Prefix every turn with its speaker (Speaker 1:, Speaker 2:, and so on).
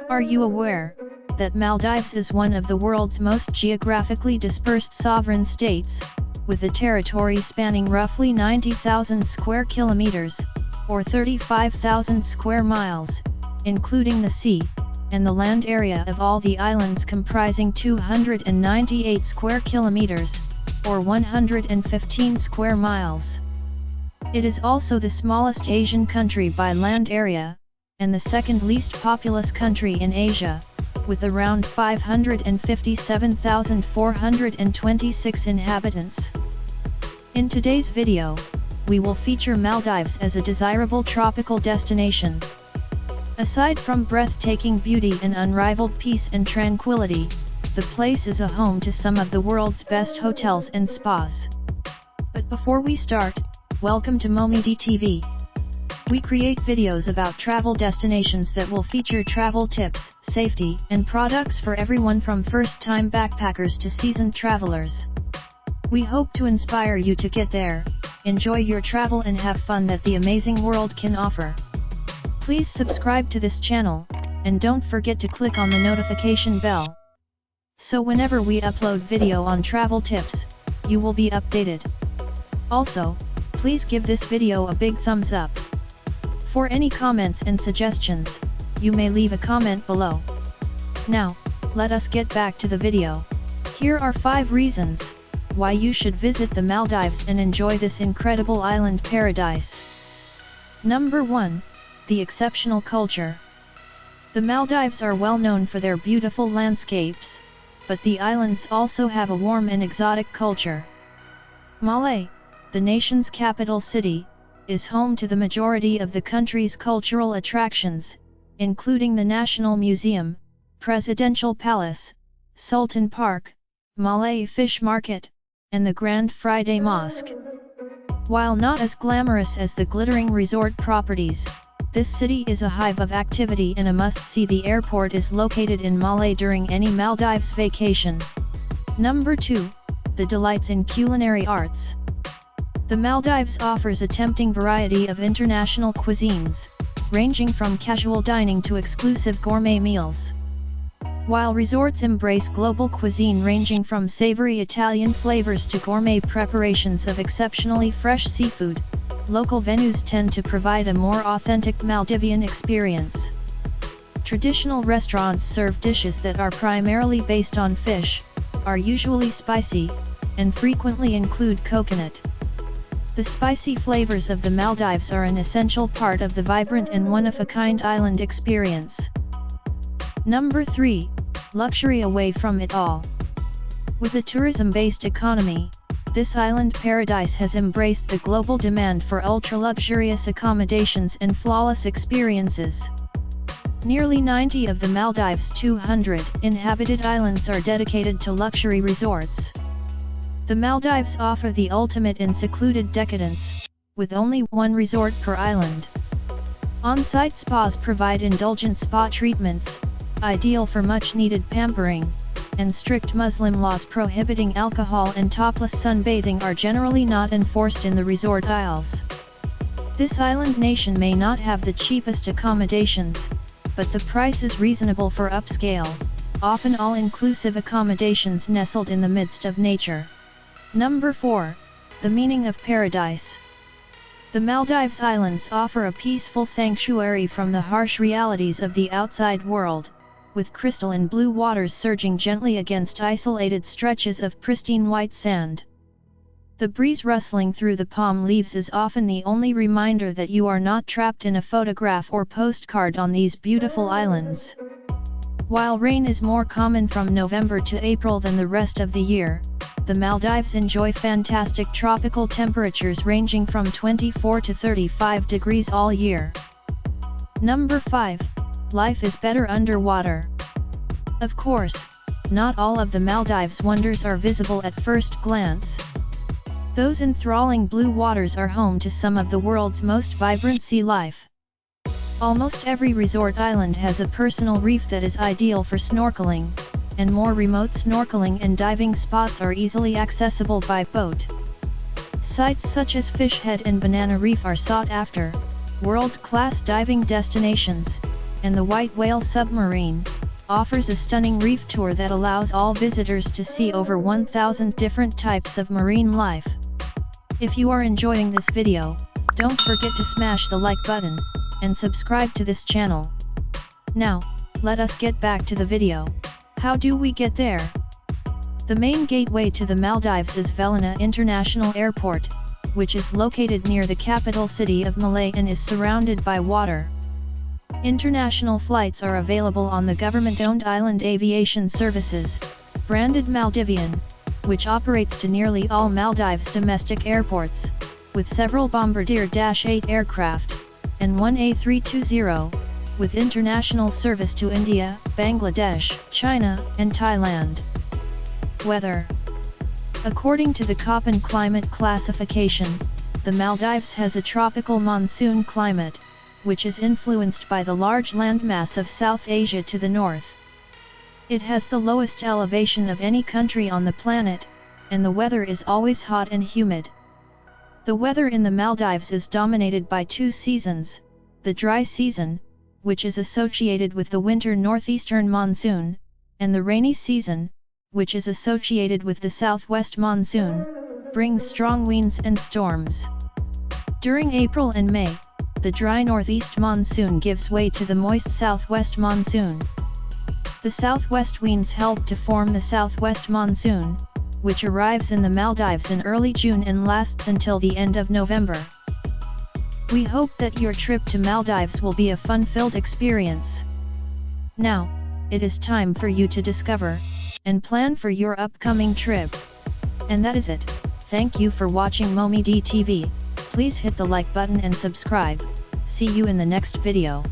Speaker 1: Are you aware that Maldives is one of the world's most geographically dispersed sovereign states, with a territory spanning roughly 90,000 square kilometers, or 35,000 square miles, including the sea and the land area of all the islands comprising 298 square kilometers, or 115 square miles. It is also the smallest Asian country by land area, and the second least populous country in Asia, with around 557,426 inhabitants. In today's video, we will feature Maldives as a desirable tropical destination. Aside from breathtaking beauty and unrivaled peace and tranquility, the place is a home to some of the world's best hotels and spas. But before we start, welcome to Momidi TV. We create videos about travel destinations that will feature travel tips, safety, and products for everyone from first-time backpackers to seasoned travelers. We hope to inspire you to get there, enjoy your travel and have fun that the amazing world can offer. Please subscribe to this channel, and don't forget to click on the notification bell, so whenever we upload video on travel tips, you will be updated. Also, please give this video a big thumbs up. For any comments and suggestions, you may leave a comment below. Now, let us get back to the video. Here are 5 reasons why you should visit the Maldives and enjoy this incredible island paradise. Number 1. The exceptional culture. The Maldives are well known for their beautiful landscapes, but the islands also have a warm and exotic culture. Malé, the nation's capital city, is home to the majority of the country's cultural attractions, including the National Museum, Presidential Palace, Sultan Park, Malé Fish Market, and the Grand Friday Mosque. While not as glamorous as the glittering resort properties, this city is a hive of activity and a must-see. The airport is located in Malé during any Maldives vacation. Number 2. The delights in culinary arts. The Maldives offers a tempting variety of international cuisines, ranging from casual dining to exclusive gourmet meals. While resorts embrace global cuisine ranging from savory Italian flavors to gourmet preparations of exceptionally fresh seafood, local venues tend to provide a more authentic Maldivian experience. Traditional restaurants serve dishes that are primarily based on fish, are usually spicy, and frequently include coconut. The spicy flavors of the Maldives are an essential part of the vibrant and one-of-a-kind island experience. Number 3. Luxury away from it all. With a tourism-based economy, this island paradise has embraced the global demand for ultra-luxurious accommodations and flawless experiences. Nearly 90 of the Maldives' 200 inhabited islands are dedicated to luxury resorts. The Maldives offer the ultimate in secluded decadence, with only 1 resort per island. On-site spas provide indulgent spa treatments, ideal for much-needed pampering, and strict Muslim laws prohibiting alcohol and topless sunbathing are generally not enforced in the resort isles. This island nation may not have the cheapest accommodations, but the price is reasonable for upscale, often all-inclusive accommodations nestled in the midst of nature. Number 4. The meaning of paradise. The Maldives Islands offer a peaceful sanctuary from the harsh realities of the outside world, with crystalline blue waters surging gently against isolated stretches of pristine white sand. The breeze rustling through the palm leaves is often the only reminder that you are not trapped in a photograph or postcard on these beautiful islands. While rain is more common from November to April than the rest of the year, the Maldives enjoy fantastic tropical temperatures ranging from 24 to 35 degrees all year. Number 5. Life is better underwater. Of course, not all of the Maldives' wonders are visible at first glance. Those enthralling blue waters are home to some of the world's most vibrant sea life. Almost every resort island has a personal reef that is ideal for snorkeling, and more remote snorkeling and diving spots are easily accessible by boat. Sites such as Fish Head and Banana Reef are sought after, world-class diving destinations, and the White Whale Submarine, offers a stunning reef tour that allows all visitors to see over 1,000 different types of marine life. If you are enjoying this video, don't forget to smash the like button, and subscribe to this channel. Now, let us get back to the video. How do we get there? The main gateway to the Maldives is Velina International Airport, which is located near the capital city of Malé and is surrounded by water. International flights are available on the government-owned Island Aviation Services, branded Maldivian, which operates to nearly all Maldives domestic airports, with several Bombardier Dash 8 aircraft, and one A320, with international service to India, Bangladesh, China, and Thailand. Weather. According to the Köppen climate classification, the Maldives has a tropical monsoon climate, which is influenced by the large landmass of South Asia to the north. It has the lowest elevation of any country on the planet, and the weather is always hot and humid. The weather in the Maldives is dominated by two seasons: the dry season, which is associated with the winter northeastern monsoon, and the rainy season, which is associated with the southwest monsoon, brings strong winds and storms. During April and May, the dry northeast monsoon gives way to the moist southwest monsoon. The southwest winds help to form the southwest monsoon, which arrives in the Maldives in early June and lasts until the end of November. We hope that your trip to Maldives will be a fun-filled experience. Now, it is time for you to discover and plan for your upcoming trip. And that is it. Thank you for watching Momidi TV. Please hit the like button and subscribe. See you in the next video.